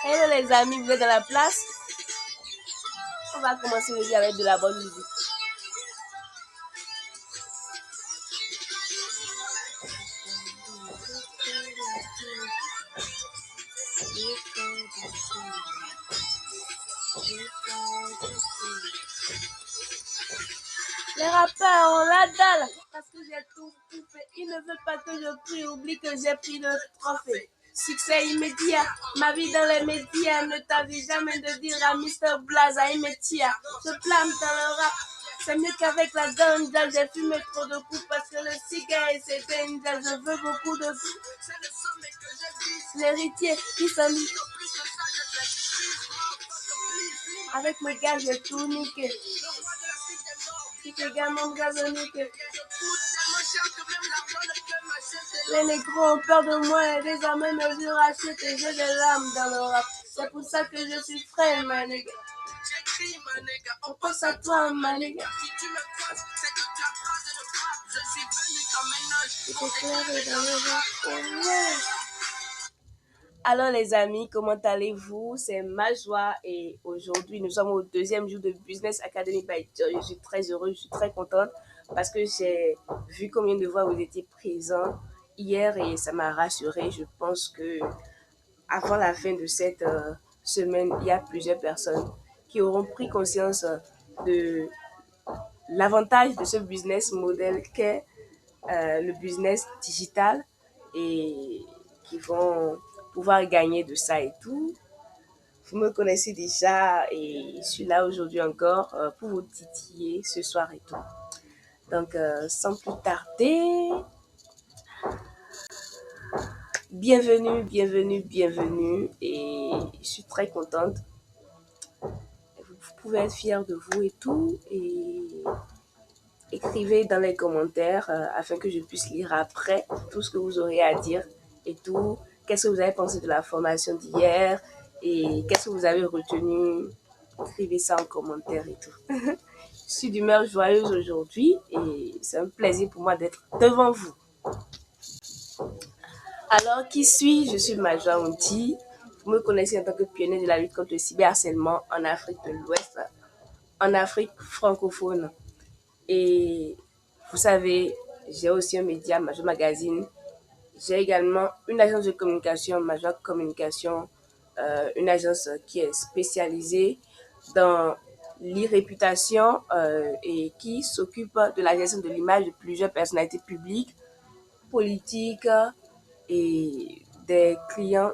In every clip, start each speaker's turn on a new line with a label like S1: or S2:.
S1: Hello les amis, vous êtes dans la place? On va commencer le jour avec de la bonne musique. Les rappeurs ont la dalle parce que j'ai tout fait. Ils ne veulent pas que je prie, oublie que j'ai pris le trophée. Succès immédiat, ma vie dans les médias. Ne t'avais jamais de dire à Mr. Blaza Imetia. Je plane dans le rap, c'est mieux qu'avec la ganja. J'ai fumé trop de coups parce que le cigare c'est danger. Je veux beaucoup de coups. L'héritier qui s'ennuie. Avec mes gars, j'ai tout niqué. C'est également gazonique. Les négros ont peur de moi et désormais me virent acheter. J'ai des larmes dans le rap. C'est pour ça que je suis frais, ma nigga. On pense à toi, ma nigga. Si tu me croises, c'est toute la phrase de frappe. Je suis venu comme un ange. Dans le rap. Alors les amis, comment allez-vous? C'est ma joie et aujourd'hui nous sommes au deuxième jour de Business Academy by Joy. Je suis très heureuse, je suis très contente parce que j'ai vu combien de fois vous étiez présents hier et ça m'a rassurée. Je pense que avant la fin de cette semaine, il y a plusieurs personnes qui auront pris conscience de l'avantage de ce business model qu'est le business digital et qui vont pouvoir gagner de ça et tout. Vous me connaissez déjà et je suis là aujourd'hui encore pour vous titiller ce soir et tout. Donc, sans plus tarder, bienvenue, bienvenue, bienvenue. Et je suis très contente. Vous pouvez être fiers de vous et tout. Et écrivez dans les commentaires afin que je puisse lire après tout ce que vous aurez à dire et tout. Qu'est-ce que vous avez pensé de la formation d'hier et qu'est-ce que vous avez retenu? Écrivez ça en commentaire et tout. Je suis d'humeur joyeuse aujourd'hui et c'est un plaisir pour moi d'être devant vous. Alors, qui suis-je? Je suis Major Unti. Vous me connaissez en tant que pionnier de la lutte contre le cyberharcèlement en Afrique de l'Ouest, en Afrique francophone. Et vous savez, j'ai aussi un média, Major Magazine. J'ai également une agence de communication, Major Communication, une agence qui est spécialisée dans l'e-réputation et qui s'occupe de la gestion de l'image de plusieurs personnalités publiques, politiques et des clients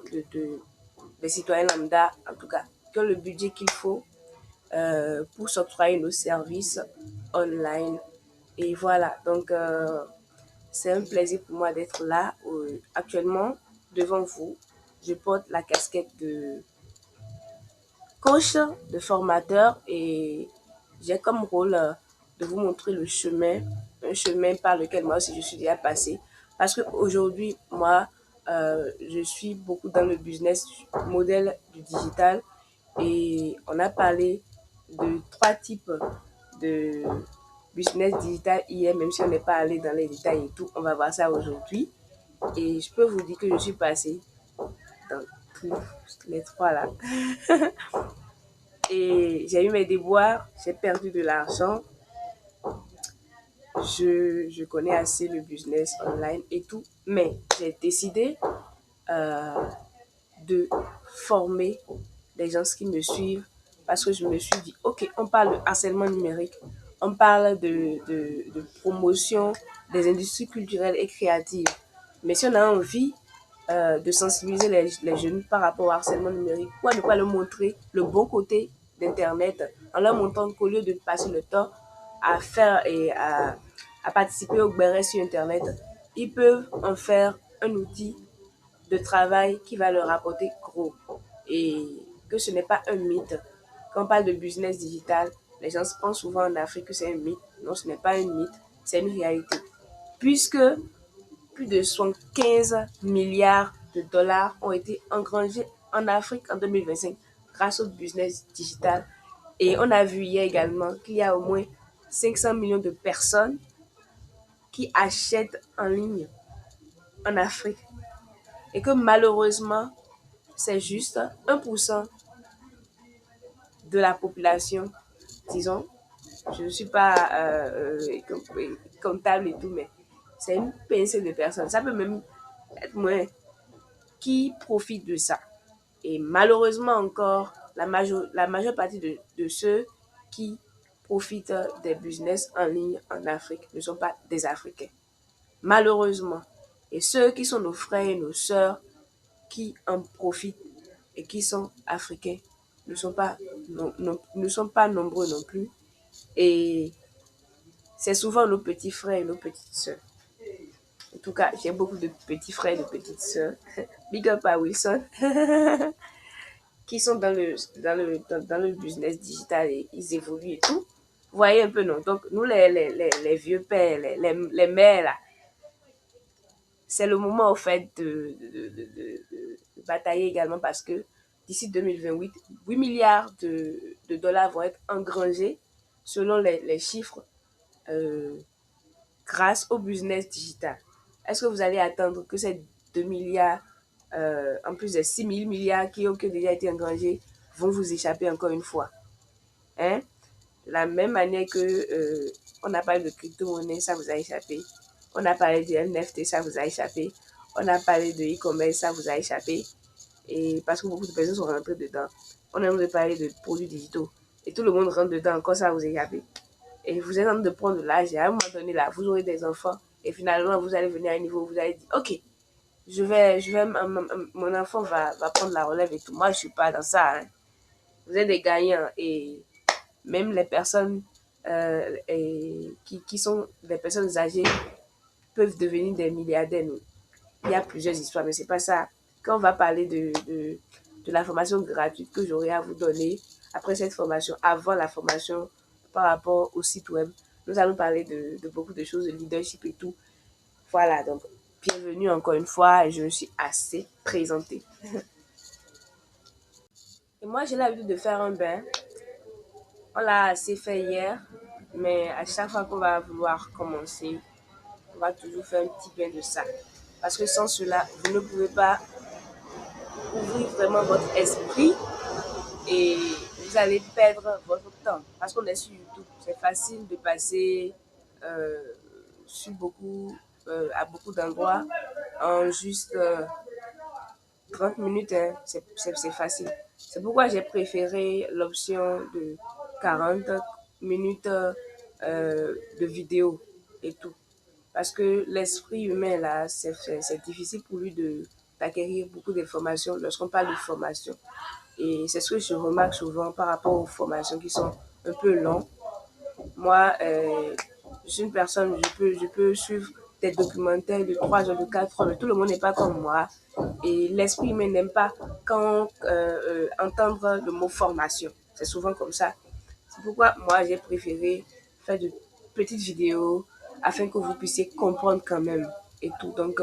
S1: des citoyens lambda, en tout cas, qui ont le budget qu'il faut pour s'octroyer nos services online. Et voilà, donc c'est un plaisir pour moi d'être là actuellement devant vous. Je porte la casquette de coach, de formateur et j'ai comme rôle de vous montrer le chemin, un chemin par lequel moi aussi je suis déjà passée. Parce qu'aujourd'hui, moi, je suis beaucoup dans le business modèle du digital et on a parlé de 3 types de business digital hier, même si on n'est pas allé dans les détails et tout, on va voir ça aujourd'hui. Et je peux vous dire que je suis passée dans tous les 3 là. Et j'ai eu mes déboires, j'ai perdu de l'argent. Je connais assez le business online et tout, mais j'ai décidé euh, de former les gens qui me suivent parce que je me suis dit, ok, on parle de harcèlement numérique, on parle de promotion des industries culturelles et créatives. Mais si on a envie de sensibiliser les jeunes par rapport au harcèlement numérique, pourquoi ne pas leur montrer le bon côté d'Internet en leur montrant qu'au lieu de passer le temps à faire et à participer au béret sur Internet, ils peuvent en faire un outil de travail qui va leur apporter gros. Et que ce n'est pas un mythe. Quand on parle de business digital, les gens pensent souvent en Afrique que c'est un mythe. Non, ce n'est pas un mythe, c'est une réalité. Puisque plus de 75 milliards de dollars ont été engrangés en Afrique en 2025 grâce au business digital. Et on a vu hier également qu'il y a au moins 500 millions de personnes qui achètent en ligne en Afrique. Et que malheureusement, c'est juste 1% de la population, disons. Je ne suis pas comptable et tout, mais c'est une pincée de personnes. Ça peut même être moins qui profitent de ça. Et malheureusement encore, la majeure partie de ceux qui profitent des business en ligne en Afrique ne sont pas des Africains. Malheureusement. Et ceux qui sont nos frères et nos sœurs qui en profitent et qui sont africains ne sont pas nombreux non plus. Et c'est souvent nos petits frères et nos petites sœurs. En tout cas, j'ai beaucoup de petits frères et de petites sœurs. Big up à Wilson. Qui sont dans le business digital et ils évoluent et tout. Vous voyez un peu, non? Donc, nous, les vieux pères, les mères, là, c'est le moment, au fait, de batailler également parce que d'ici 2028, 8 milliards de dollars vont être engrangés selon les chiffres euh, grâce au business digital. Est-ce que vous allez attendre que ces 2 milliards, en plus des 6 000 milliards qui ont déjà été engrangés, vont vous échapper encore une fois? Hein? La même manière que on a parlé de crypto-monnaie, ça vous a échappé. On a parlé de NFT, ça vous a échappé. On a parlé de e-commerce, ça vous a échappé. Et parce que beaucoup de personnes sont rentrées dedans. On a de parler de produits digitaux. Et tout le monde rentre dedans, encore ça vous a échappé. Et vous êtes en train de prendre de l'âge. Et à un moment donné, là, vous aurez des enfants. Et finalement, vous allez venir à un niveau où vous allez dire, OK, mon enfant va prendre la relève et tout. Moi, je suis pas dans ça. Hein. Vous êtes des gagnants. Et même les personnes qui sont des personnes âgées peuvent devenir des milliardaires. Il y a plusieurs histoires, mais c'est pas ça. Quand on va parler de la formation gratuite que j'aurai à vous donner après cette formation, avant la formation par rapport au site web, nous allons parler de beaucoup de choses, de leadership et tout. Voilà, donc bienvenue encore une fois et je me suis assez présentée. Et moi, j'ai l'habitude de faire un bain. On l'a assez fait hier, mais à chaque fois qu'on va vouloir commencer, on va toujours faire un petit bain de ça. Parce que sans cela, vous ne pouvez pas ouvrir vraiment votre esprit et vous allez perdre votre temps. Parce qu'on est sur YouTube, c'est facile de passer euh, sur à beaucoup d'endroits en juste 30 minutes. Hein, c'est facile. C'est pourquoi j'ai préféré l'option de 40 minutes de vidéo et tout. Parce que l'esprit humain, là, c'est difficile pour lui d'acquérir beaucoup d'informations lorsqu'on parle de formation. Et c'est ce que je remarque souvent par rapport aux formations qui sont un peu longues. Moi, je suis une personne, je peux suivre des documentaires de 3 heures, de 4 heures, mais tout le monde n'est pas comme moi. Et l'esprit humain n'aime pas quand entendre le mot formation. C'est souvent comme ça. C'est pourquoi moi, j'ai préféré faire de petites vidéos afin que vous puissiez comprendre quand même et tout. Donc,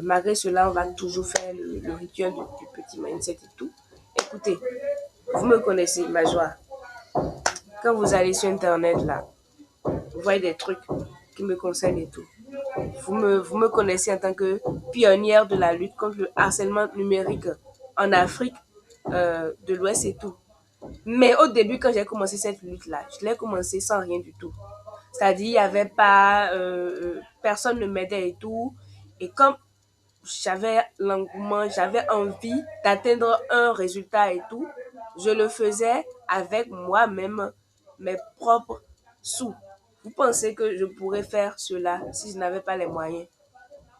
S1: malgré cela, on va toujours faire le rituel du petit mindset et tout. Écoutez, vous me connaissez, ma joie. Quand vous allez sur Internet, là, vous voyez des trucs qui me concernent et tout. Vous me connaissez en tant que pionnière de la lutte contre le harcèlement numérique en Afrique de l'Ouest et tout. Mais au début, quand j'ai commencé cette lutte-là, je l'ai commencé sans rien du tout. C'est-à-dire, il n'y avait pas, personne ne m'aidait et tout. Et comme j'avais l'engouement, j'avais envie d'atteindre un résultat et tout, je le faisais avec moi-même, mes propres sous. Vous pensez que je pourrais faire cela si je n'avais pas les moyens?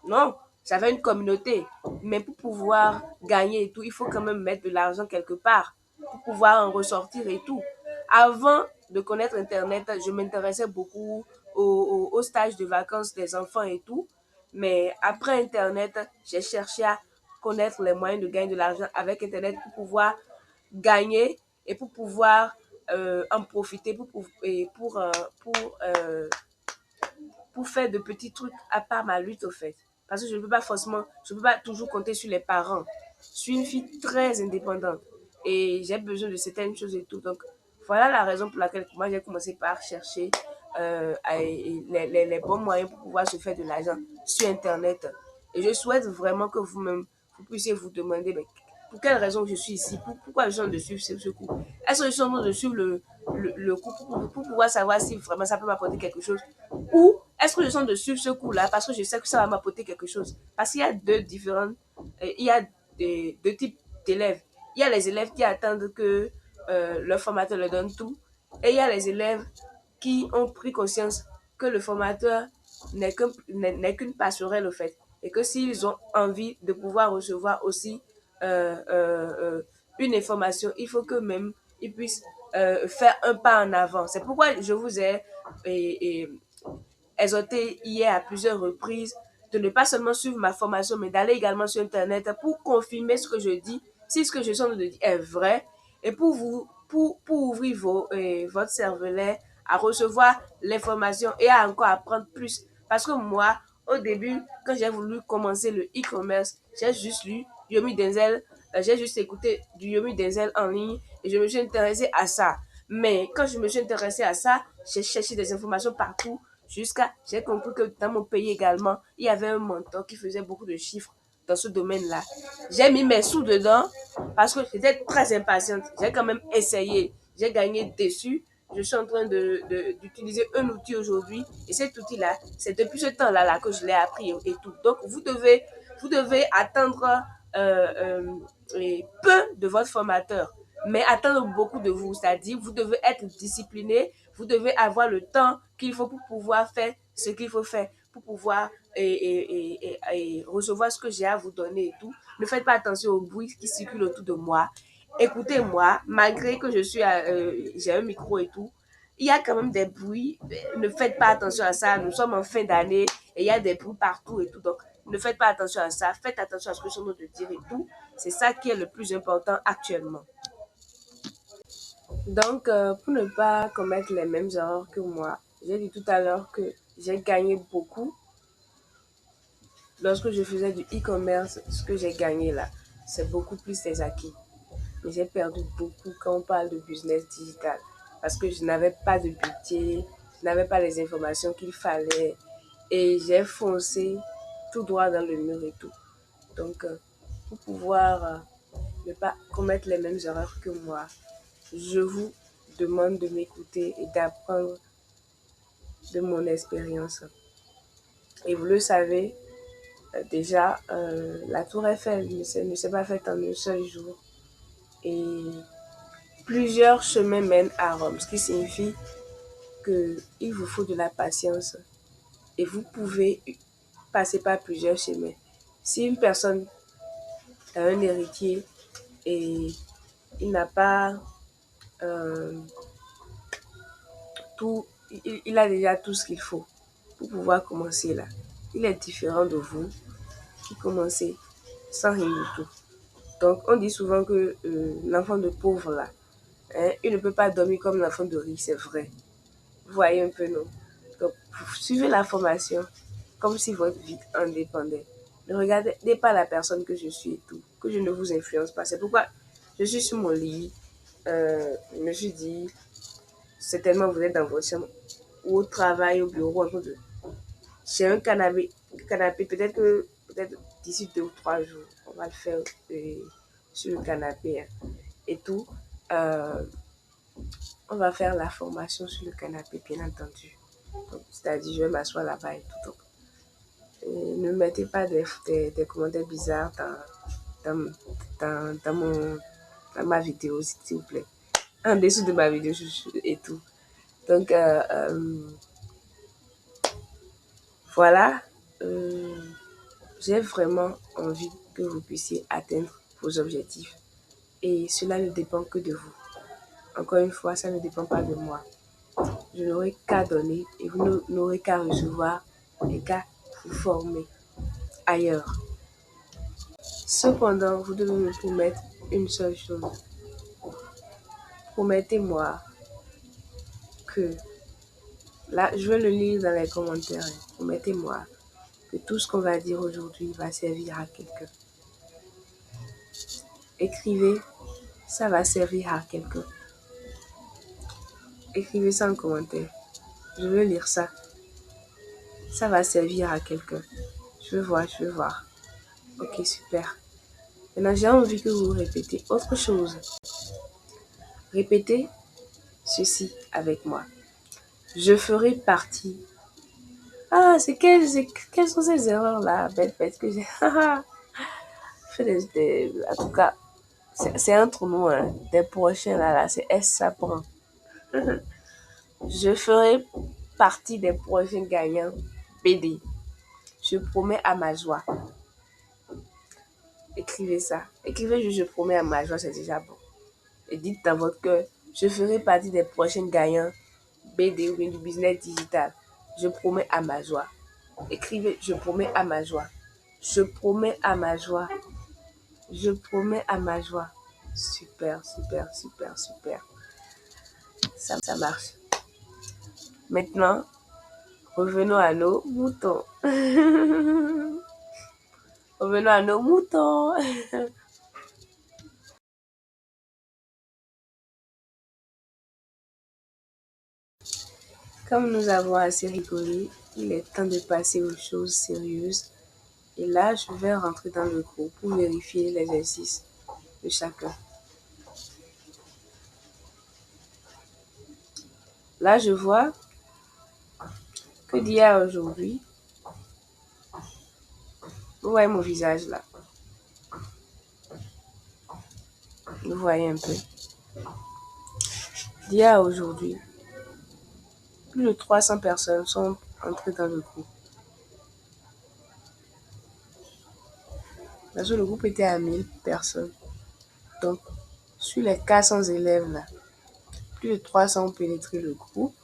S1: Non, j'avais une communauté, mais pour pouvoir gagner et tout, il faut quand même mettre de l'argent quelque part pour pouvoir en ressortir et tout. Avant de connaître Internet, je m'intéressais beaucoup au stage de vacances des enfants et tout. Mais après Internet, j'ai cherché à connaître les moyens de gagner de l'argent avec Internet pour pouvoir gagner et pour pouvoir en profiter pour faire de petits trucs à part ma lutte au fait. Parce que je ne peux pas toujours compter sur les parents. Je suis une fille très indépendante et j'ai besoin de certaines choses et tout. Donc, voilà la raison pour laquelle moi j'ai commencé par chercher les bons moyens pour pouvoir se faire de l'argent sur Internet. Et je souhaite vraiment que vous-même, vous puissiez vous demander, mais pour quelle raison je suis ici, pourquoi je suis en train de suivre ce cours. Est-ce que je suis en train de suivre le cours pour pouvoir savoir si vraiment ça peut m'apporter quelque chose, ou est-ce que je suis en train de suivre ce cours-là parce que je sais que ça va m'apporter quelque chose. Parce qu'il y a il y a deux types d'élèves. Il y a les élèves qui attendent que leur formateur leur donne tout, et il y a les élèves qui ont pris conscience que le formateur n'est qu'une passerelle au fait, et que s'ils ont envie de pouvoir recevoir aussi euh, euh, euh, une information, il faut que même ils puissent faire un pas en avant. C'est pourquoi je vous ai et, exhorté hier à plusieurs reprises de ne pas seulement suivre ma formation, mais d'aller également sur Internet pour confirmer ce que je dis, si ce que je suis en train de dire est vrai, et pour ouvrir votre cervelet à recevoir l'information et à encore apprendre plus. Parce que moi, au début, quand j'ai voulu commencer le e-commerce, j'ai juste lu Yomi Denzel, j'ai juste écouté du Yomi Denzel en ligne et je me suis intéressée à ça. Mais quand je me suis intéressée à ça, j'ai cherché des informations partout jusqu'à j'ai compris que dans mon pays également, il y avait un mentor qui faisait beaucoup de chiffres dans ce domaine-là. J'ai mis mes sous dedans parce que j'étais très impatiente. J'ai quand même essayé. J'ai gagné dessus. Je suis en train d'utiliser un outil aujourd'hui. Et cet outil-là, c'est depuis ce temps-là que je l'ai appris et tout. Donc, vous devez attendre peu de votre formateur, mais attendre beaucoup de vous. C'est-à-dire, vous devez être discipliné, vous devez avoir le temps qu'il faut pour pouvoir faire ce qu'il faut faire, pour pouvoir et recevoir ce que j'ai à vous donner et tout. Ne faites pas attention au bruit qui circule autour de moi. Écoutez-moi, malgré que j'ai un micro et tout, il y a quand même des bruits. Ne faites pas attention à ça. Nous sommes en fin d'année et il y a des bruits partout et tout. Donc, ne faites pas attention à ça. Faites attention à ce que je suis en train de dire et tout. C'est ça qui est le plus important actuellement. Donc, pour ne pas commettre les mêmes erreurs que moi, j'ai dit tout à l'heure que j'ai gagné beaucoup lorsque je faisais du e-commerce. Ce que j'ai gagné là, c'est beaucoup plus des acquis. Mais j'ai perdu beaucoup quand on parle de business digital parce que je n'avais pas de budget, je n'avais pas les informations qu'il fallait et j'ai foncé tout droit dans le mur et tout. Donc, pour pouvoir ne pas commettre les mêmes erreurs que moi, je vous demande de m'écouter et d'apprendre de mon expérience. Et vous le savez, déjà, la tour Eiffel ne s'est pas faite en un seul jour. Et plusieurs chemins mènent à Rome, ce qui signifie qu'il vous faut de la patience et vous pouvez passer par plusieurs chemins. Si une personne a un héritier et il n'a pas euh, tout, il a déjà tout ce qu'il faut pour pouvoir commencer là. Il est différent de vous qui commencez sans rien du tout. Donc, on dit souvent que l'enfant de pauvre là, hein, il ne peut pas dormir comme l'enfant de riche, c'est vrai. Vous voyez un peu, non? Donc, vous suivez la formation comme si votre vie en dépendait. Ne regardez pas la personne que je suis et tout, que je ne vous influence pas. C'est pourquoi je suis sur mon lit, je me suis dit, certainement vous êtes dans votre chambre ou au travail, au bureau, en train de... J'ai un canapé peut-être d'ici 2 ou 3 jours, on va le faire sur le canapé, hein, et tout. Euh, on va faire la formation sur le canapé, bien entendu. Donc, c'est-à-dire, je vais m'asseoir là-bas et tout. Donc, ne mettez pas des commentaires bizarres dans, dans ma vidéo, s'il vous plaît. En dessous de ma vidéo et tout. Donc, voilà. Euh, j'ai vraiment envie que vous puissiez atteindre vos objectifs. Et cela ne dépend que de vous. Encore une fois, ça ne dépend pas de moi. Je n'aurai qu'à donner et vous n'aurez qu'à recevoir et qu'à vous former ailleurs. Cependant, vous devez me promettre une seule chose. Promettez-moi que, là, je vais le lire dans les commentaires. Promettez-moi que tout ce qu'on va dire aujourd'hui va servir à quelqu'un. Écrivez, ça va servir à quelqu'un. Écrivez ça en commentaire. Je veux lire ça. Ça va servir à quelqu'un. Je veux voir. Ok, super. Maintenant, j'ai envie que vous répétez autre chose. Répétez ceci avec moi. Je ferai partie. Ah, quelles sont ces erreurs-là, bête que j'ai. Fait en tout cas, c'est entre nous, hein. Des prochains là, c'est S ça prend. Je ferai partie des prochains gagnants BD. Je promets à ma joie. Écrivez ça. Écrivez juste je promets à ma joie, c'est déjà bon. Et dites dans votre cœur, je ferai partie des prochains gagnants BD ou bien du business digital. Je promets à ma joie. Écrivez, je promets à ma joie. Je promets à ma joie. Je promets à ma joie. Super, super, super, super. Ça marche. Maintenant, revenons à nos moutons. Revenons à nos moutons. Comme nous avons assez rigolé, il est temps de passer aux choses sérieuses. Et là, je vais rentrer dans le groupe pour vérifier l'exercice de chacun. Là, je vois que d'hier à aujourd'hui, vous voyez mon visage là. Vous voyez un peu. D'hier à aujourd'hui, plus de 300 personnes sont entrées dans le groupe. Parce que le groupe était à 1000 personnes. Donc, sur les 400 élèves là, plus de 300 ont pénétré le groupe.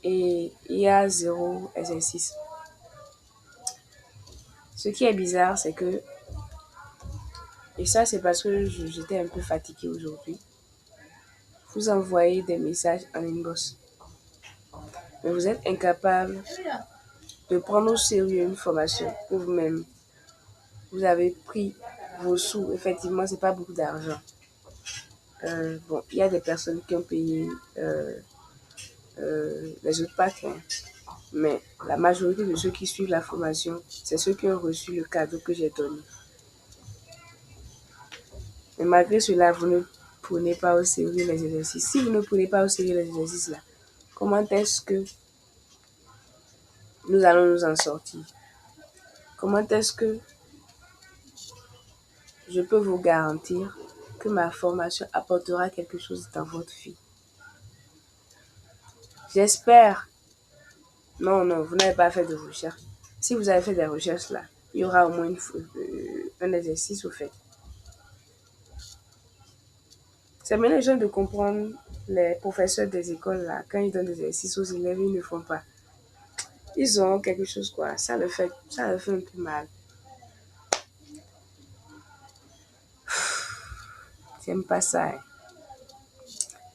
S1: Et il y a 0 exercice. Ce qui est bizarre, c'est que, et ça c'est parce que j'étais un peu fatiguée aujourd'hui, vous envoyez des messages en inbox. Mais vous êtes incapable de prendre au sérieux une formation pour vous-même. Vous avez pris vos sous, effectivement, c'est pas beaucoup d'argent. Bon, il y a des personnes qui ont payé les autres packs, hein. Mais la majorité de ceux qui suivent la formation, c'est ceux qui ont reçu le cadeau que j'ai donné. Mais malgré cela, vous ne prenez pas au sérieux les exercices. Si vous ne prenez pas au sérieux les exercices là, comment est-ce que nous allons nous en sortir? Comment est-ce que je peux vous garantir que ma formation apportera quelque chose dans votre vie? J'espère. Non, non, vous n'avez pas fait de recherche. Si vous avez fait des recherches là, il y aura au moins un exercice au fait. C'est mélangeant de comprendre les professeurs des écoles là, quand ils donnent des exercices aux élèves, ils ne font pas. Ils ont quelque chose quoi, ça le fait un peu mal. J'aime pas ça, hein.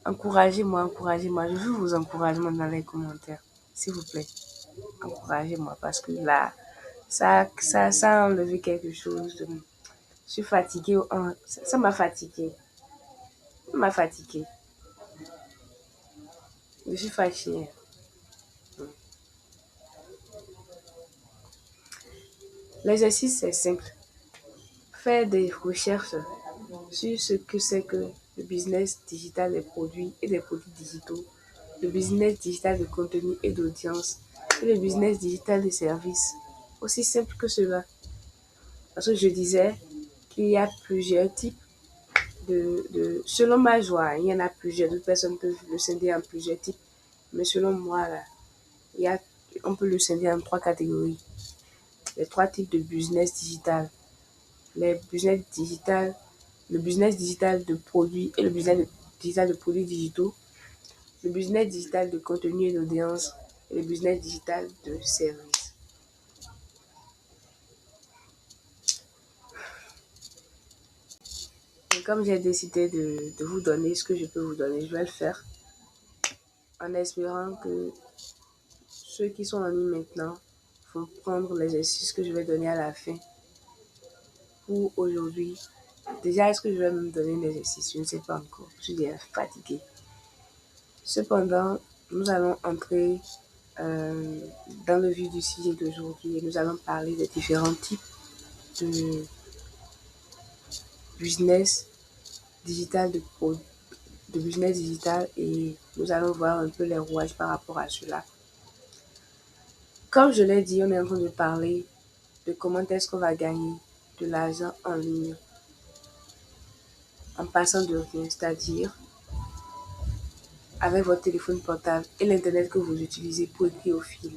S1: Encouragez-moi, encouragez-moi. Je veux vos encouragements dans les commentaires, s'il vous plaît. Encouragez-moi parce que là, ça a enlevé quelque chose de moi. Je suis fatiguée. Ça m'a fatiguée. Ça m'a fatiguée. Je suis fâchée. L'exercice, c'est simple. Faire des recherches sur ce que c'est que le business digital des produits et des produits digitaux, le business digital de contenu et d'audience et le business digital des services. Aussi simple que cela. Parce que je disais qu'il y a plusieurs types selon ma joie, il y en a plusieurs. D'autres personnes peuvent le scinder en plusieurs types. Mais selon moi, là, on peut le scinder en 3 catégories. Les 3 types de business digital. Les business digital, le business digital de produits et le business digital de produits digitaux. Le business digital de contenu et d'audience et le business digital de service. Et comme j'ai décidé de vous donner ce que je peux vous donner, je vais le faire en espérant que ceux qui sont en ligne maintenant vont prendre l'exercice que je vais donner à la fin pour aujourd'hui. Déjà, est-ce que je vais me donner un exercice? Je ne sais pas encore. Je suis déjà fatiguée. Cependant, nous allons entrer euh, dans le vif du sujet d'aujourd'hui et nous allons parler des différents types de business digital de business digital et nous allons voir un peu les rouages par rapport à cela. Comme je l'ai dit, on est en train de parler de comment est-ce qu'on va gagner de l'argent en ligne en passant de rien, c'est-à-dire avec votre téléphone portable et l'Internet que vous utilisez pour écrire au fil,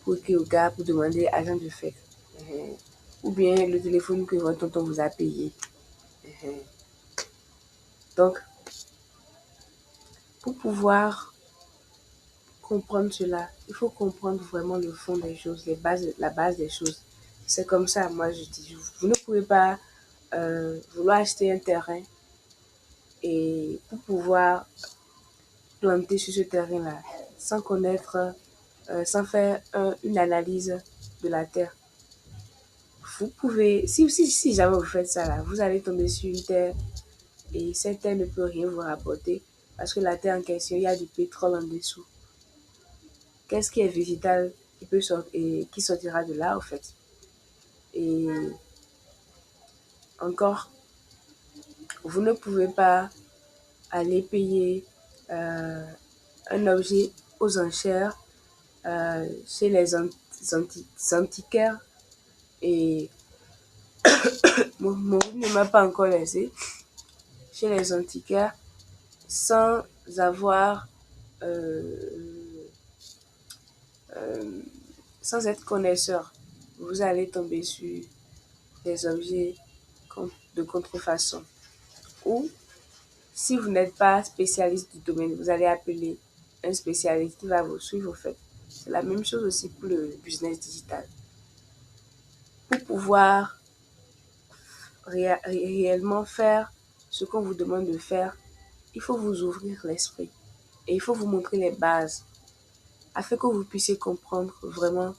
S1: pour écrire au gars, pour demander agent de fête. Ou bien le téléphone que votre tonton vous a payé. Donc, pour pouvoir comprendre cela, il faut comprendre vraiment le fond des choses, la base des choses. C'est comme ça, moi je dis, vous ne pouvez pas vouloir acheter un terrain et pour pouvoir planter sur ce terrain-là, sans connaître, sans faire une analyse de la terre. Vous pouvez, si jamais vous faites ça là, vous allez tomber sur une terre et cette terre ne peut rien vous rapporter parce que la terre en question, il y a du pétrole en dessous. Qu'est-ce qui est végétal et qui sortira de là, en fait? Et encore, vous ne pouvez pas aller payer un objet aux enchères chez les antiquaires et mon ne m'a pas encore laissé chez les antiquaires sans avoir euh, sans être connaisseur. Vous allez tomber sur des objets de contrefaçon. Ou si vous n'êtes pas spécialiste du domaine, vous allez appeler un spécialiste qui va vous suivre. En fait, c'est la même chose aussi pour le business digital. Pour pouvoir réellement faire ce qu'on vous demande de faire, il faut vous ouvrir l'esprit et il faut vous montrer les bases afin que vous puissiez comprendre vraiment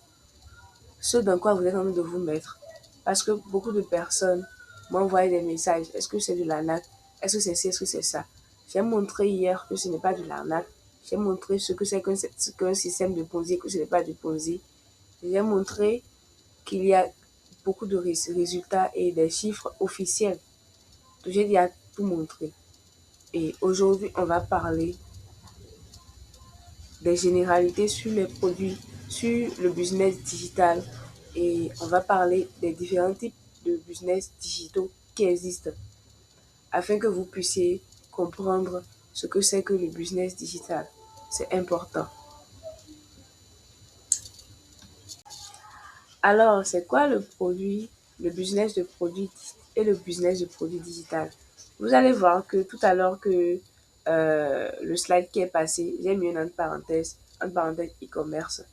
S1: ce dans quoi vous êtes en train de vous mettre. Parce que beaucoup de personnes m'envoient des messages. Est-ce que c'est de l'arnaque? Est-ce que c'est ci? Est-ce que c'est ça? J'ai montré hier que ce n'est pas de l'arnaque. J'ai montré ce que c'est qu'un système de Ponzi, que ce n'est pas du Ponzi. J'ai montré qu'il y a beaucoup de résultats et des chiffres officiels. Donc, j'ai dit à tout montrer. Et aujourd'hui, on va parler des généralités sur les produits, sur le business digital et on va parler des différents types de business digitaux qui existent afin que vous puissiez comprendre ce que c'est que le business digital. C'est important. Alors, c'est quoi le business de produit et le business de produit digital? Vous allez voir que tout à l'heure que le slide qui est passé, j'ai mis une parenthèse e-commerce.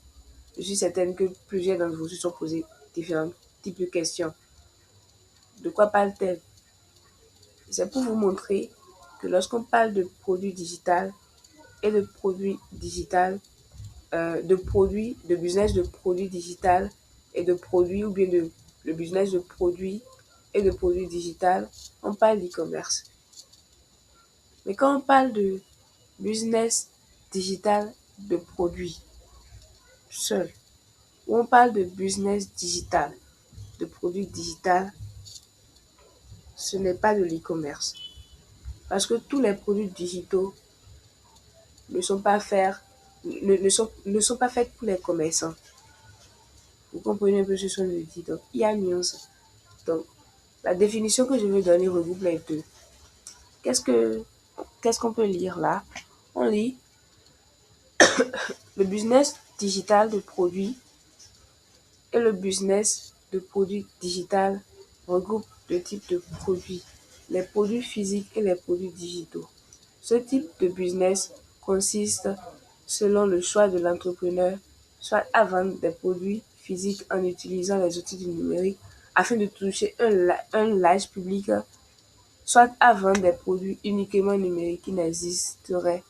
S1: Je suis certaine que plusieurs d'entre vous se sont posés différents types de questions. De quoi parle-t-elle? C'est pour vous montrer que lorsqu'on parle de produit digital et de produit digital, de business de produit digital et de produit ou bien de le business de produit et de produit digital, on parle d'e-commerce. Mais quand on parle de business digital de produit seul, ou on parle de business digital de produit digital, ce n'est pas de l'e-commerce. Parce que tous les produits digitaux ne sont pas faits pour les commerçants. Vous comprenez un peu ce que je dis. Donc, il y a une nuance. Donc, la définition que je vais donner regroupe les deux. Qu'est-ce qu'on peut lire là? On lit le business digital de produits et le business de produits digital regroupe deux types de produits, les produits physiques et les produits digitaux. Ce type de business consiste, selon le choix de l'entrepreneur, soit à vendre des produits physiques en utilisant les outils du numérique afin de toucher un large public, soit à vendre des produits uniquement numériques qui n'existeraient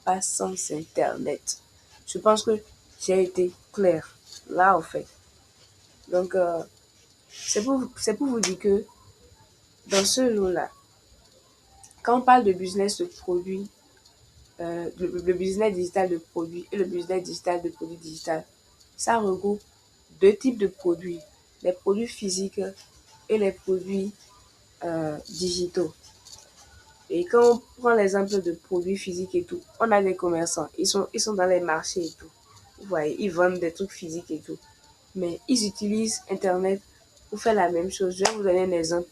S1: pas sans Internet. Je pense que j'ai été claire là, en fait. Donc, c'est pour vous dire que dans ce lot-là, quand on parle de business de produits, le business digital de produits et le business digital de produits digital, ça regroupe deux types de produits, les produits physiques et les produits digitaux. Et quand on prend l'exemple de produits physiques et tout, on a des commerçants, ils sont dans les marchés et tout. Vous voyez, ils vendent des trucs physiques et tout. Mais ils utilisent Internet pour faire la même chose. Je vais vous donner un exemple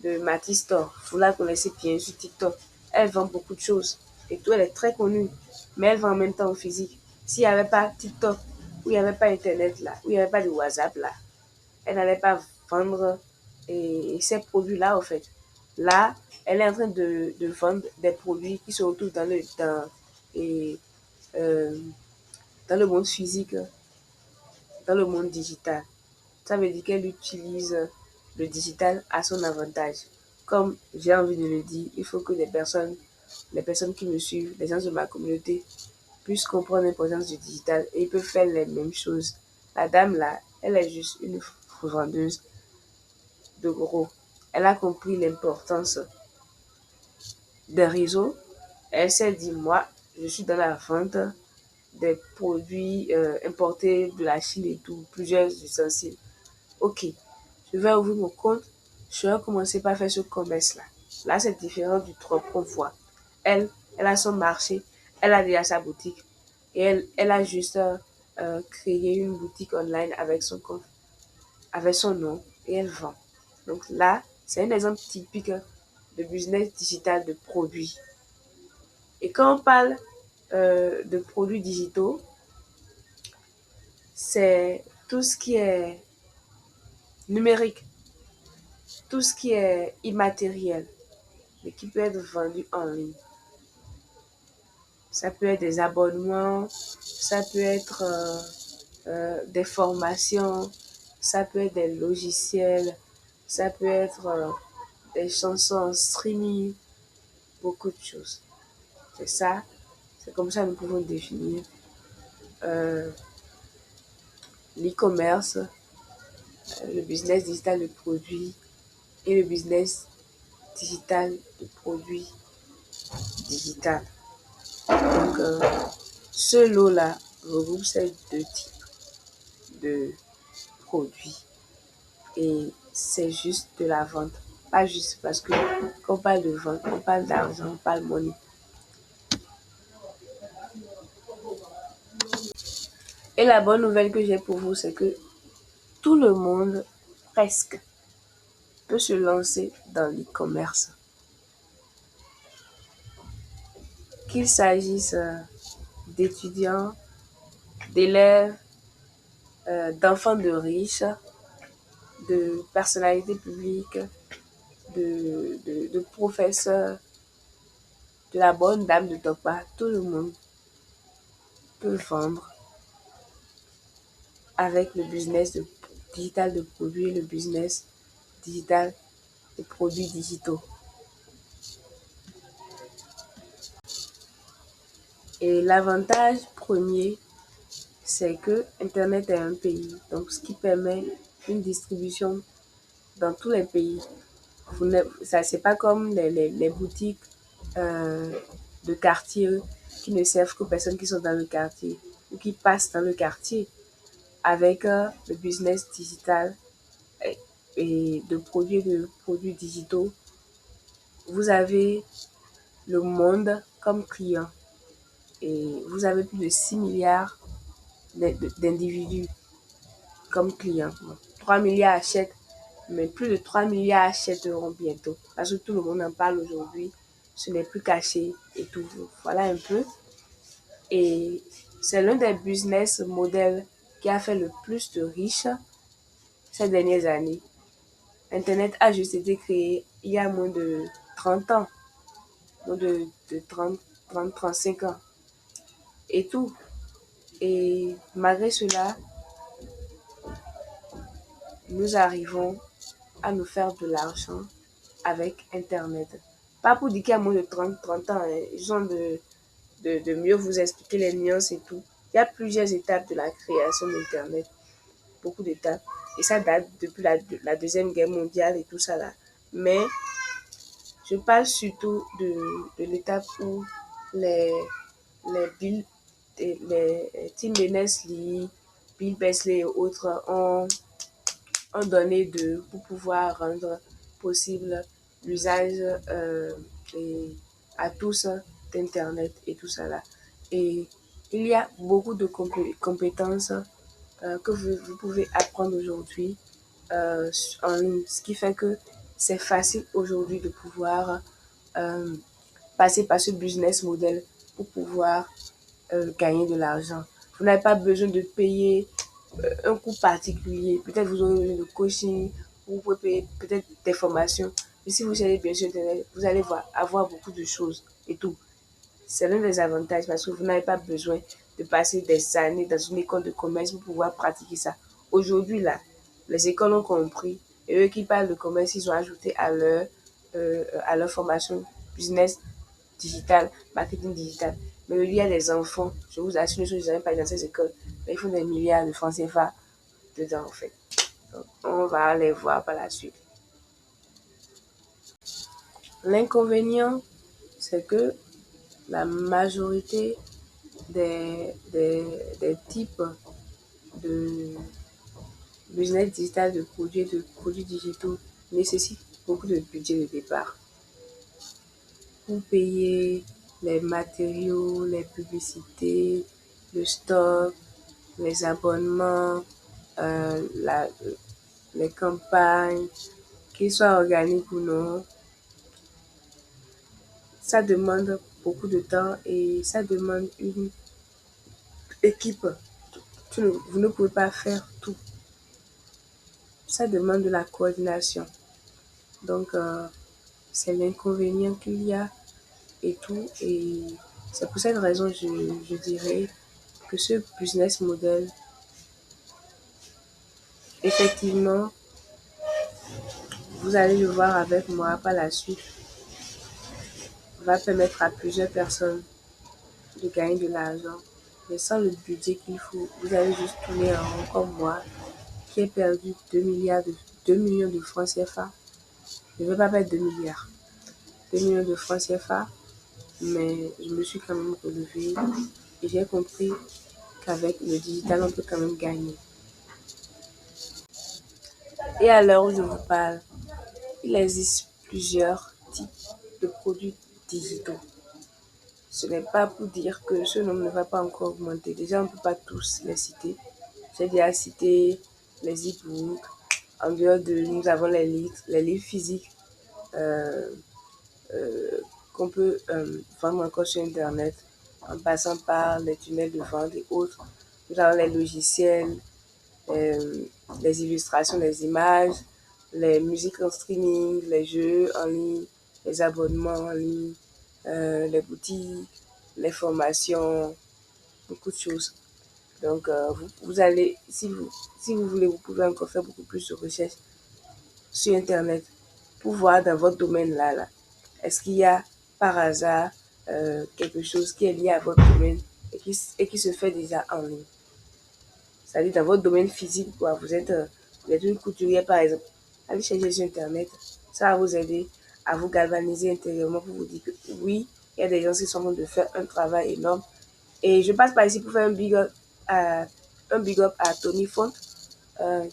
S1: de Mathis Store. Vous la connaissez bien sur TikTok. Elle vend beaucoup de choses. Et tout, elle est très connue. Mais elle vend en même temps au physique. S'il n'y avait pas TikTok, ou il n'y avait pas Internet là, ou il n'y avait pas de WhatsApp là, elle n'allait pas vendre ces produits-là, en fait. Là, elle est en train de vendre des produits qui se retrouvent et, euh, dans le monde physique, dans le monde digital. Ça veut dire qu'elle utilise le digital à son avantage. Comme j'ai envie de le dire, il faut que les personnes qui me suivent, les gens de ma communauté, puissent comprendre l'importance du digital et ils peuvent faire les mêmes choses. La dame là, elle est juste une vendeuse de gros. Elle a compris l'importance des réseaux. Elle s'est dit, moi, je suis dans la vente des produits importés de la Chine et tout, plusieurs ustensiles. Ok, je vais ouvrir mon compte, je vais commencer par faire ce commerce-là. Là, c'est différent du trop qu'on voit. Elle a son marché, elle a déjà sa boutique et elle a juste créé une boutique online avec son compte, avec son nom et elle vend. Donc là, c'est un exemple typique de business digital de produits. Et quand on parle de produits digitaux, c'est tout ce qui est numérique, tout ce qui est immatériel, mais qui peut être vendu en ligne. Ça peut être des abonnements, ça peut être des formations, ça peut être des logiciels, ça peut être des chansons en streaming, beaucoup de choses. C'est ça, c'est comme ça que nous pouvons définir euh, l'e-commerce, le business digital de produits et le business digital de produits digital. Donc, ce lot-là regroupe ces deux types de produits et c'est juste de la vente. Pas juste parce que quand on parle de vente, on parle d'argent, on parle money. Et la bonne nouvelle que j'ai pour vous, c'est que tout le monde, presque, peut se lancer dans l'e-commerce. Qu'il s'agisse d'étudiants, d'élèves, d'enfants de riches, de personnalités publiques, de professeurs, de la bonne dame de Tokpa, tout le monde peut vendre avec le business digital de produits et le business digital de produits digitaux. Et l'avantage premier, c'est que Internet est un pays, donc ce qui permet une distribution dans tous les pays. Ça, c'est pas comme les boutiques euh, de quartier qui ne servent qu'aux personnes qui sont dans le quartier ou qui passent dans le quartier. Avec le business digital et, et de produits digitaux, vous avez le monde comme client et vous avez plus de 6 milliards d'individus comme clients. 3 milliards achètent, mais plus de 3 milliards achèteront bientôt. Parce que tout le monde en parle aujourd'hui, ce n'est plus caché et tout. Voilà un peu. Et c'est l'un des business modèles qui a fait le plus de riches ces dernières années. Internet a juste été créé il y a moins de 30 ans, moins de 35 ans et tout. Et malgré cela, nous arrivons à nous faire de l'argent avec Internet. Pas pour dire qu'il y a moins de 30 ans, hein. Ils ont de mieux vous expliquer les nuances et tout. Il y a plusieurs étapes de la création d'Internet, beaucoup d'étapes. Et ça date depuis la Deuxième Guerre mondiale et tout ça là. Mais je parle surtout de l'étape où les, les Bill, les Tim Berners-Lee, Bill Beasley et autres ont donné pour pouvoir rendre possible l'usage et à tous d'Internet et tout ça là. Et il y a beaucoup de compétences que vous pouvez apprendre aujourd'hui en ligne, ce qui fait que c'est facile aujourd'hui de pouvoir euh, passer par ce business model pour pouvoir gagner de l'argent. Vous n'avez pas besoin de payer un coût particulier. Peut-être vous aurez besoin de coaching, vous pouvez payer peut-être des formations. Mais si vous allez bien sur Internet, vous allez avoir beaucoup de choses et tout. C'est l'un des avantages parce que vous n'avez pas besoin de passer des années dans une école de commerce pour pouvoir pratiquer ça. Aujourd'hui, là, les écoles ont compris et eux qui parlent de commerce, ils ont ajouté à leur formation business digital, marketing digital. Mais il y a des enfants, je vous assure, ne sont jamais pas dans ces écoles, mais ils font des milliards de francs CFA dedans, en fait. Donc, on va les voir par la suite. L'inconvénient, c'est que la majorité des types de business digital, de produits digitaux nécessitent beaucoup de budget de départ pour payer les matériaux, les publicités, le stock, les abonnements, les campagnes, qu'ils soient organiques ou non. Ça demande beaucoup de temps et ça demande une équipe. Vous ne pouvez pas faire tout. Ça demande de la coordination. Donc, c'est l'inconvénient qu'il y a et tout. Et c'est pour cette raison, je dirais que ce business model, effectivement, vous allez le voir avec moi par la suite, va permettre à plusieurs personnes de gagner de l'argent. Mais sans le budget qu'il faut, vous allez juste tourner en rond comme moi, qui ai perdu 2 millions de francs CFA. Je ne vais pas mettre 2 milliards. 2 millions de francs CFA, mais je me suis quand même relevée et j'ai compris qu'avec le digital, on peut quand même gagner. Et à l'heure où je vous parle, il existe plusieurs types de produits digitaux. Ce n'est pas pour dire que ce nombre ne va pas encore augmenter. Déjà, on ne peut pas tous les citer. J'ai déjà cité les e-books. En dehors de, nous avons les livres physiques euh, euh, qu'on peut vendre encore sur Internet en passant par les tunnels de vente et autres. Nous avons les logiciels, euh, les illustrations, les images, les musiques en streaming, les jeux en ligne, les abonnements en ligne, les boutiques, les formations, beaucoup de choses. Donc, vous allez, si vous voulez, vous pouvez encore faire beaucoup plus de recherches sur Internet pour voir dans votre domaine là, est-ce qu'il y a par hasard quelque chose qui est lié à votre domaine et qui se fait déjà en ligne. C'est-à-dire dans votre domaine physique, quoi, vous êtes une couturière par exemple. Allez chercher sur Internet, ça va vous aider à vous galvaniser intérieurement pour vous dire que oui, il y a des gens qui sont en train de faire un travail énorme. Et je passe par ici pour faire un big up à Tony Font,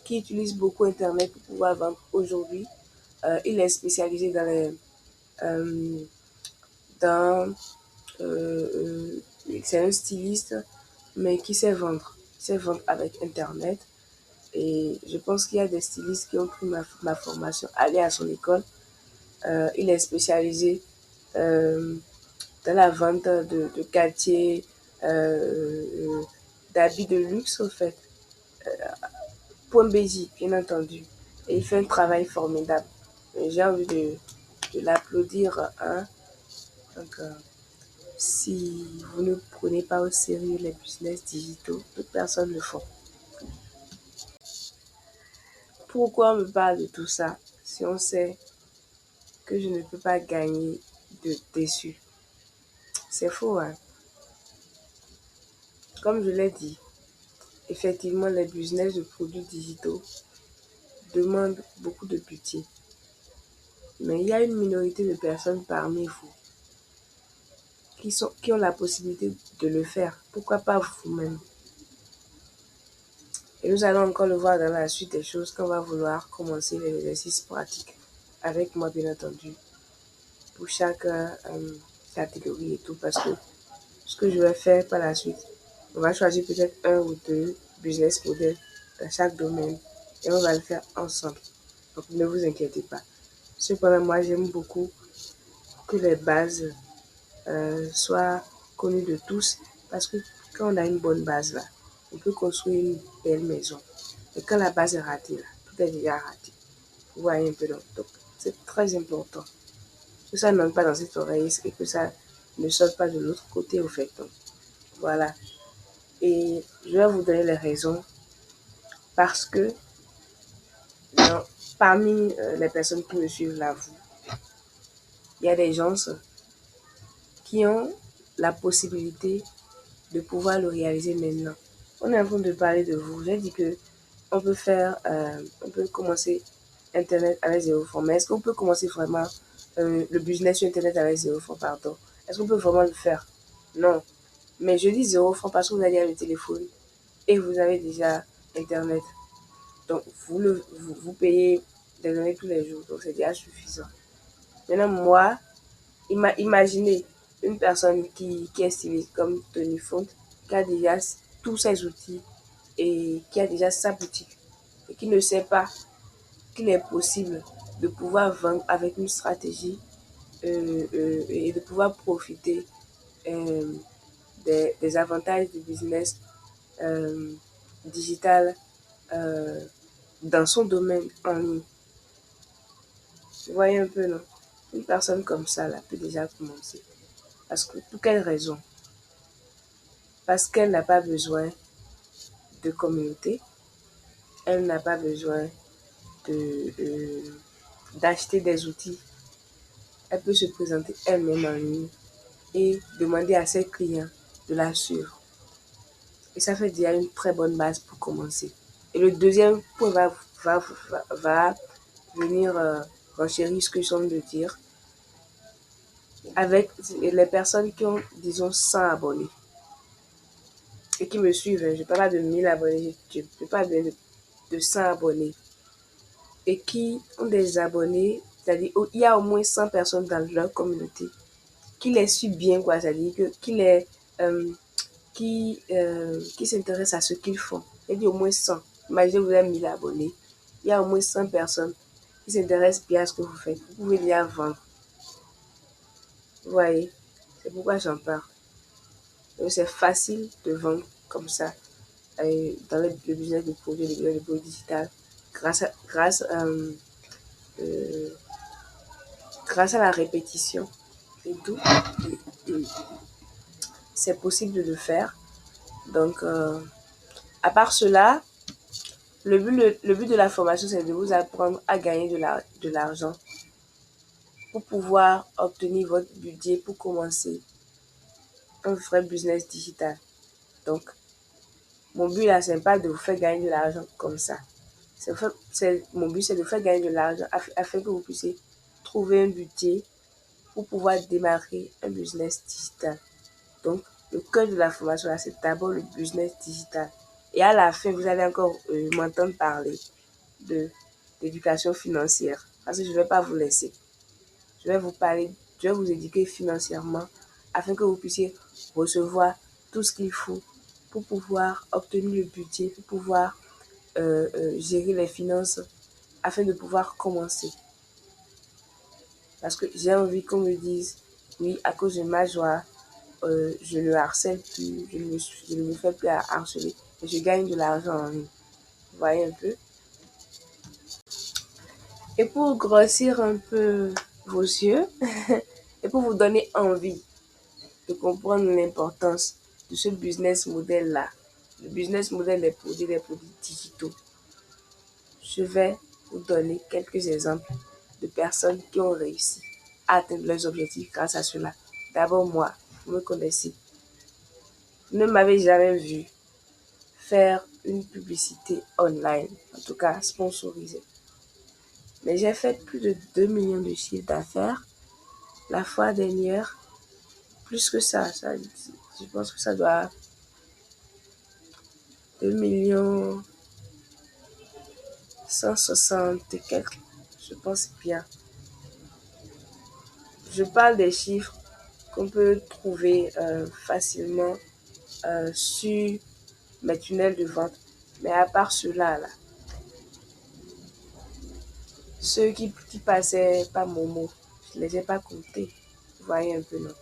S1: qui utilise beaucoup Internet pour pouvoir vendre aujourd'hui. Il est spécialisé euh, dans c'est un styliste, mais qui sait vendre. Il sait vendre avec Internet. Et je pense qu'il y a des stylistes qui ont pris ma formation, aller à son école. Il est spécialisé euh, dans la vente de quartiers, d'habits de luxe, en fait. Point BJ, bien entendu. Et il fait un travail formidable. J'ai envie de l'applaudir. Hein. Donc, si vous ne prenez pas au sérieux les business digitaux, d'autres personnes le font. Pourquoi on me parle de tout ça si on sait que je ne peux pas gagner dessus? C'est faux, hein? Comme je l'ai dit, effectivement, les business de produits digitaux demandent beaucoup de budget. Mais il y a une minorité de personnes parmi vous qui ont la possibilité de le faire. Pourquoi pas vous-même? Et nous allons encore le voir dans la suite des choses quand on va vouloir commencer les exercices pratiques. avec moi, bien entendu, pour chaque catégorie et tout, parce que ce que je vais faire par la suite, on va choisir peut-être un ou deux business models dans chaque domaine et on va le faire ensemble. Donc ne vous inquiétez pas. Cependant, moi j'aime beaucoup que les bases soient connues de tous parce que quand on a une bonne base là, on peut construire une belle maison. Et quand la base est ratée là, tout est déjà raté. Vous voyez un peu donc c'est très important que ça n'entre pas dans cette oreille et que ça ne sorte pas de l'autre côté au fait. Donc, voilà. Et je vais vous donner les raisons parce que dans- parmi les personnes qui me suivent là, il y a des gens qui ont la possibilité de pouvoir le réaliser maintenant. On est en train de parler de vous. J'ai dit que on peut commencer Internet avec 0 francs. Mais est-ce qu'on peut commencer vraiment le business sur Internet avec 0 francs, pardon? Est-ce qu'on peut vraiment le faire? Non. Mais je dis 0 francs parce que vous avez le téléphone et vous avez déjà Internet. Donc, vous payez des données tous les jours. Donc, c'est déjà suffisant. Maintenant, moi, imaginez une personne qui est stylée comme Tony Font, qui a déjà tous ses outils et qui a déjà sa boutique et qui ne sait pas qu'il est possible de pouvoir vendre avec une stratégie et de pouvoir profiter euh, des avantages du business euh, digital euh, dans son domaine en ligne. Vous voyez un peu, non? Une personne comme ça là, peut déjà commencer. Parce que, pour quelle raison? Parce qu'elle n'a pas besoin de communauté, elle n'a pas besoin de, d'acheter des outils. Elle peut se présenter elle-même en ligne et demander à ses clients de la suivre. Et ça fait déjà une très bonne base pour commencer. Et le deuxième point va venir renchérir ce que je viens de dire avec les personnes qui ont, disons, 100 abonnés et qui me suivent. Je ne parle pas de 1000 abonnés, je parle de 100 abonnés et qui ont des abonnés, c'est-à-dire il y a au moins 100 personnes dans leur communauté qui les suivent bien, quoi, c'est-à-dire euh, qui s'intéressent à ce qu'ils font. Il y a au moins 100. Imaginez, vous avez 1000 abonnés. Il y a au moins 100 personnes qui s'intéressent bien à ce que vous faites. Vous pouvez les vendre. Vous voyez, c'est pourquoi j'en parle. C'est facile de vendre comme ça dans le business de produits, le business de produits digital, grâce euh, grâce à la répétition et tout, c'est possible de le faire. Donc, à part cela, le but de la formation, c'est de vous apprendre à gagner de l'argent pour pouvoir obtenir votre budget pour commencer un vrai business digital. Donc, mon but là, c'est pas de vous faire gagner de l'argent comme ça. Mon but, c'est de vous faire gagner de l'argent afin que vous puissiez trouver un budget pour pouvoir démarrer un business digital. Donc, le cœur de la formation, là, c'est d'abord le business digital. Et à la fin, vous allez encore m'entendre parler de d'éducation financière. Parce que je ne vais pas vous laisser. Je vais vous parler, je vais vous éduquer financièrement afin que vous puissiez recevoir tout ce qu'il faut pour pouvoir obtenir le budget, pour pouvoir gérer les finances afin de pouvoir commencer. Parce que j'ai envie qu'on me dise, oui, à cause de ma joie, je ne harcèle plus, je ne me fais plus harceler, et je gagne de l'argent en ligne. Vous voyez un peu? Et pour grossir un peu vos yeux, et pour vous donner envie de comprendre l'importance de ce business model-là, le business model des produits digitaux, je vais vous donner quelques exemples de personnes qui ont réussi à atteindre leurs objectifs grâce à cela. D'abord, moi, vous me connaissez. Vous ne m'avez jamais vu faire une publicité online, en tout cas sponsorisée. Mais j'ai fait plus de 2 millions de chiffres d'affaires la fois dernière. Plus que ça, je pense que ça doit 2 millions 160 et quelques, je pense bien. Je parle des chiffres qu'on peut trouver facilement sur mes tunnels de vente. Mais à part cela, là, ceux qui passaient par Momo, je ne les ai pas comptés. Vous voyez un peu, non?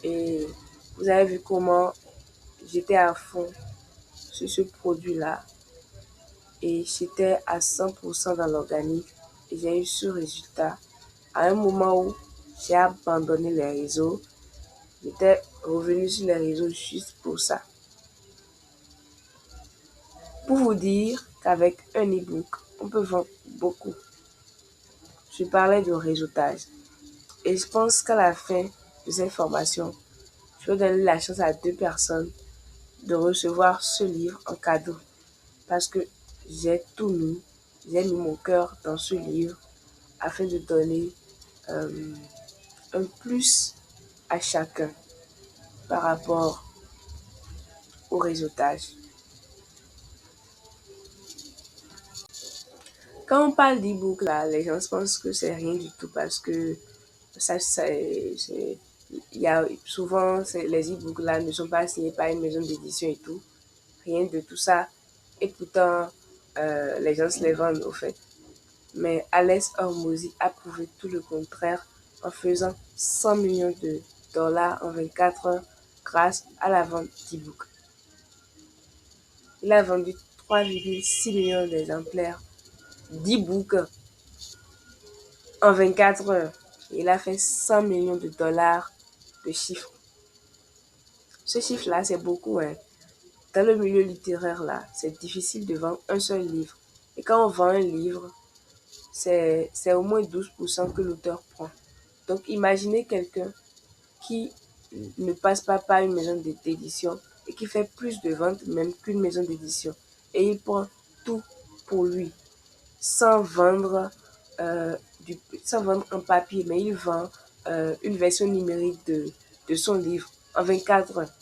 S1: Et vous avez vu comment j'étais à fond sur ce produit-là et j'étais à 100% dans l'organique et j'ai eu ce résultat à un moment où j'ai abandonné les réseaux. J'étais revenu sur les réseaux juste pour ça. Pour vous dire qu'avec un e-book, on peut vendre beaucoup. Je parlais de réseautage. Et je pense qu'à la fin de cette formation, je vais donner la chance à 2 personnes de recevoir ce livre en cadeau. Parce que j'ai tout mis, j'ai mis mon cœur dans ce livre afin de donner euh, un plus à chacun par rapport au réseautage. Quand on parle d'e-book, là, les gens pensent que c'est rien du tout parce que il y a souvent, les e-books là ne sont pas signés par une maison d'édition et tout. Rien de tout ça. Et pourtant, les gens se les vendent au fait. Mais Alex Hormozy a prouvé tout le contraire en faisant 100 millions de dollars en 24 heures grâce à la vente d'e-books. Il a vendu 3,6 millions d'exemplaires d'e-books en 24 heures. Il a fait 100 millions de dollars de chiffre. Ce chiffre-là, c'est beaucoup, hein. Dans le milieu littéraire, là, c'est difficile de vendre un seul livre. Et quand on vend un livre, c'est au moins 12% que l'auteur prend. Donc, imaginez quelqu'un qui ne passe pas par une maison d'édition et qui fait plus de ventes même qu'une maison d'édition. Et il prend tout pour lui, sans vendre, euh, sans vendre un papier, mais il vend une version numérique de son livre en 24 heures.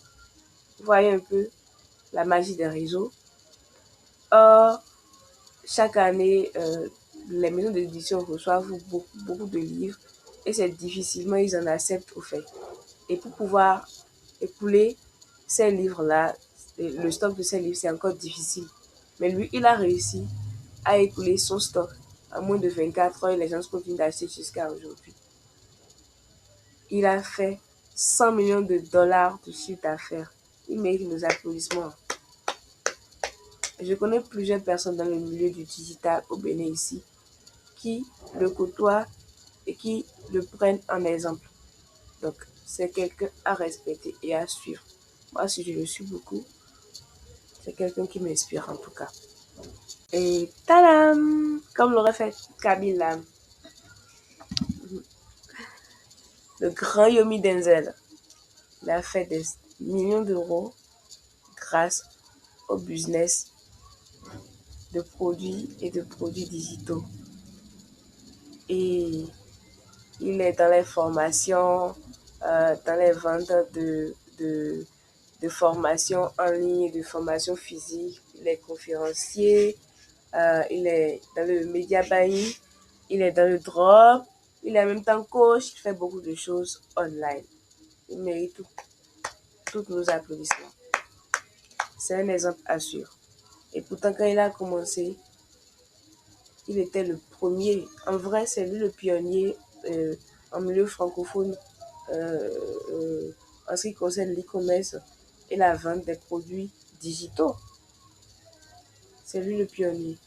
S1: Vous voyez un peu la magie des réseaux. Or, chaque année, les maisons d'édition reçoivent beaucoup de livres et c'est difficilement ils en acceptent au fait. Et pour pouvoir écouler ces livres-là, le stock de ces livres, c'est encore difficile. Mais lui, il a réussi à écouler son stock en moins de 24 heures et les gens continuent d'acheter jusqu'à aujourd'hui. Il a fait 100 millions de dollars de chiffre d'affaires. Il mérite nos applaudissements. Je connais plusieurs personnes dans le milieu du digital au Bénin ici qui le côtoient et qui le prennent en exemple. Donc, c'est quelqu'un à respecter et à suivre. Moi, si je le suis beaucoup, c'est quelqu'un qui m'inspire en tout cas. Et tadam! Comme l'aurait fait Kabila, le grand Yomi Denzel, il a fait des millions d'euros grâce au business de produits et de produits digitaux. Et il est dans les formations, dans les ventes de formations en ligne, de formations physiques. Il est conférencier, il est dans le media buying, il est dans le drop, il est en même temps coach, il fait beaucoup de choses online. Il mérite tous nos applaudissements. C'est un exemple à suivre. Et pourtant, quand il a commencé, il était le premier. En vrai, c'est lui le pionnier en milieu francophone euh, euh, en ce qui concerne l'e-commerce et la vente des produits digitaux. C'est lui le pionnier.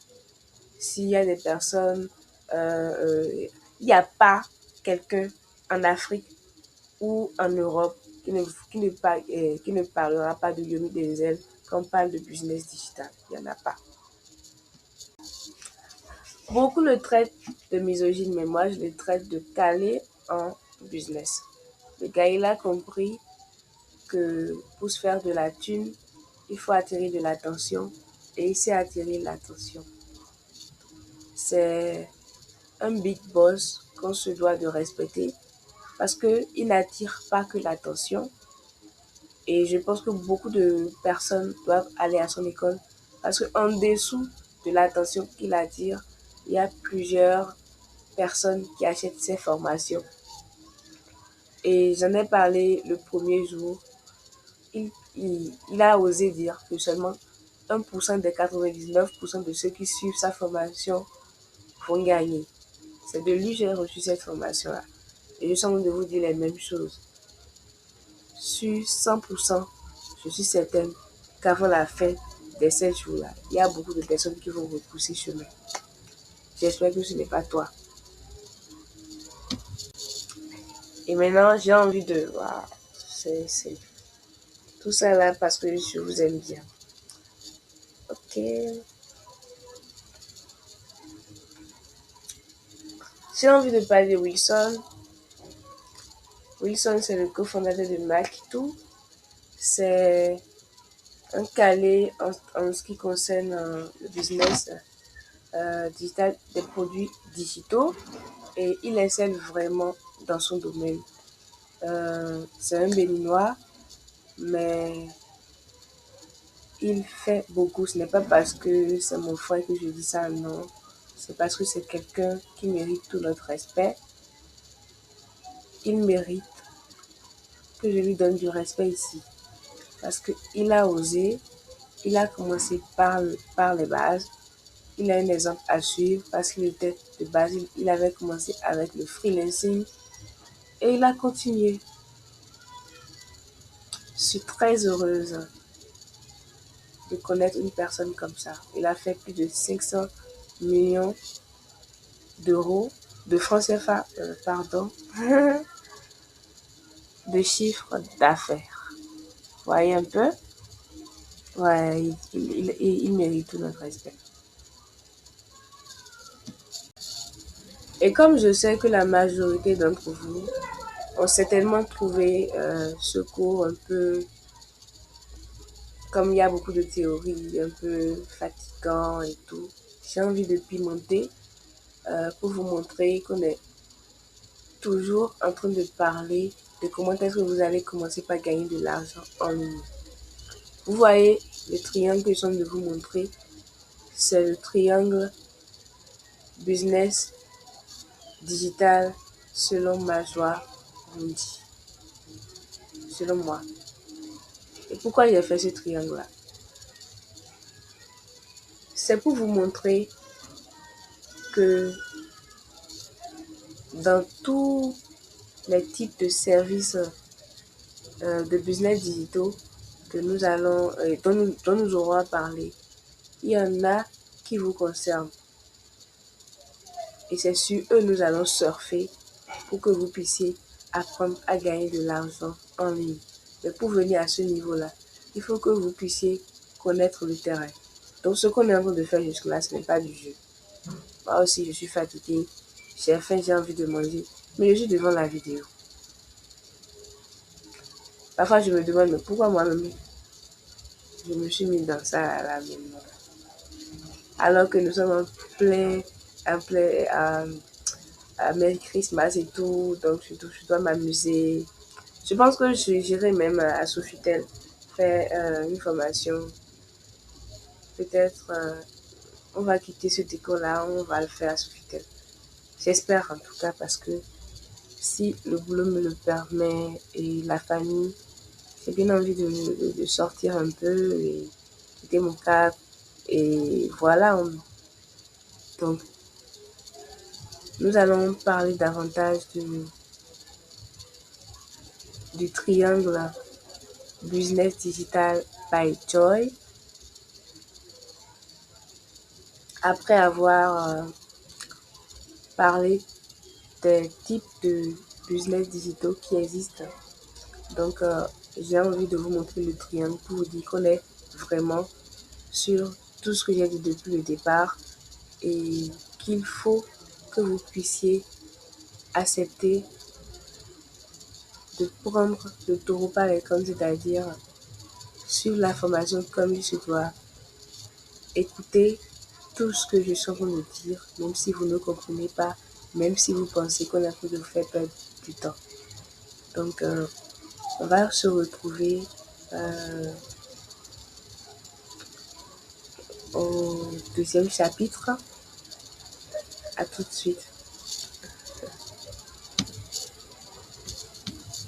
S1: S'il y a des personnes, il n'y a pas quelqu'un en Afrique ou en Europe qui ne parlera pas de Yomi Denzel quand on parle de business digital. Il n'y en a pas. Beaucoup le traitent de misogyne, mais moi, je le traite de calé en business. Le gars, il a compris que pour se faire de la thune, il faut attirer de l'attention et il sait attirer l'attention. C'est un big boss qu'on se doit de respecter parce qu'il n'attire pas que l'attention. Et je pense que beaucoup de personnes doivent aller à son école parce qu'en dessous de l'attention qu'il attire, il y a plusieurs personnes qui achètent ses formations. Et j'en ai parlé le premier jour. Il a osé dire que seulement 1% des 99% de ceux qui suivent sa formation vont gagner. C'est de lui que j'ai reçu cette formation-là. Et je suis en train de vous dire les mêmes choses. Sur 100%, je suis certaine qu'avant la fin de 7 jours-là, il y a beaucoup de personnes qui vont repousser chemin. J'espère que ce n'est pas toi. Et maintenant, j'ai envie de voir. C'est tout ça là parce que je vous aime bien. Ok. J'ai envie de parler de Wilson. Wilson, c'est le cofondateur de Makitu. C'est un calé en ce qui concerne le business digital des produits digitaux et il excelle vraiment dans son domaine. C'est un Béninois, mais il fait beaucoup. Ce n'est pas parce que c'est mon frère que je dis ça, non. C'est parce que c'est quelqu'un qui mérite tout notre respect. Il mérite que je lui donne du respect ici. Parce qu'il a osé, il a commencé par les bases. Il a un exemple à suivre parce qu'il était de base, il avait commencé avec le freelancing et il a continué. Je suis très heureuse de connaître une personne comme ça. Il a fait plus de 500 millions d'euros, de francs CFA, pardon, de chiffre d'affaires. Vous voyez un peu? Ouais, il mérite tout notre respect. Et comme je sais que la majorité d'entre vous ont certainement trouvé ce cours un peu, comme il y a beaucoup de théories, un peu fatigant et tout, j'ai envie de pimenter pour vous montrer qu'on est toujours en train de parler de comment est-ce que vous allez commencer par gagner de l'argent en ligne. Vous voyez le triangle que je viens de vous montrer, c'est le triangle business digital selon Majwa Bundy, selon moi. Et pourquoi j'ai fait ce triangle-là? C'est pour vous montrer que dans tous les types de services de business digitaux que nous allons, dont nous aurons à parler, il y en a qui vous concernent. Et c'est sur eux que nous allons surfer pour que vous puissiez apprendre à gagner de l'argent en ligne. Mais pour venir à ce niveau-là, il faut que vous puissiez connaître le terrain. Donc ce qu'on est en train de faire jusque-là, ce n'est pas du jeu. Moi aussi, je suis fatiguée, j'ai faim, j'ai envie de manger, mais je suis devant la vidéo. Parfois, je me demande, mais pourquoi moi-même, je me suis mis dans ça à la même moment. Alors que nous sommes à Merry Christmas et tout, donc je dois m'amuser. Je pense que j'irai même à Sofitel faire une formation. Peut-être on va quitter ce décor-là, on va le faire à Sofitel. J'espère en tout cas parce que si le boulot me le permet et la famille, j'ai bien envie de sortir un peu et quitter mon cadre. Et voilà. Donc, nous allons parler davantage du triangle Business Digital by Joy. Après avoir parlé des types de business digitaux qui existent. Donc, j'ai envie de vous montrer le triangle pour vous dire qu'on est vraiment sur tout ce que j'ai dit depuis le départ et qu'il faut que vous puissiez accepter de prendre le taureau par les cornes, c'est-à-dire suivre la formation comme il se doit, écouter tout ce que je suis en train de dire, même si vous ne comprenez pas, même si vous pensez qu'on a fait de vous faire perdre du temps. Donc, on va se retrouver au deuxième chapitre. À tout de suite.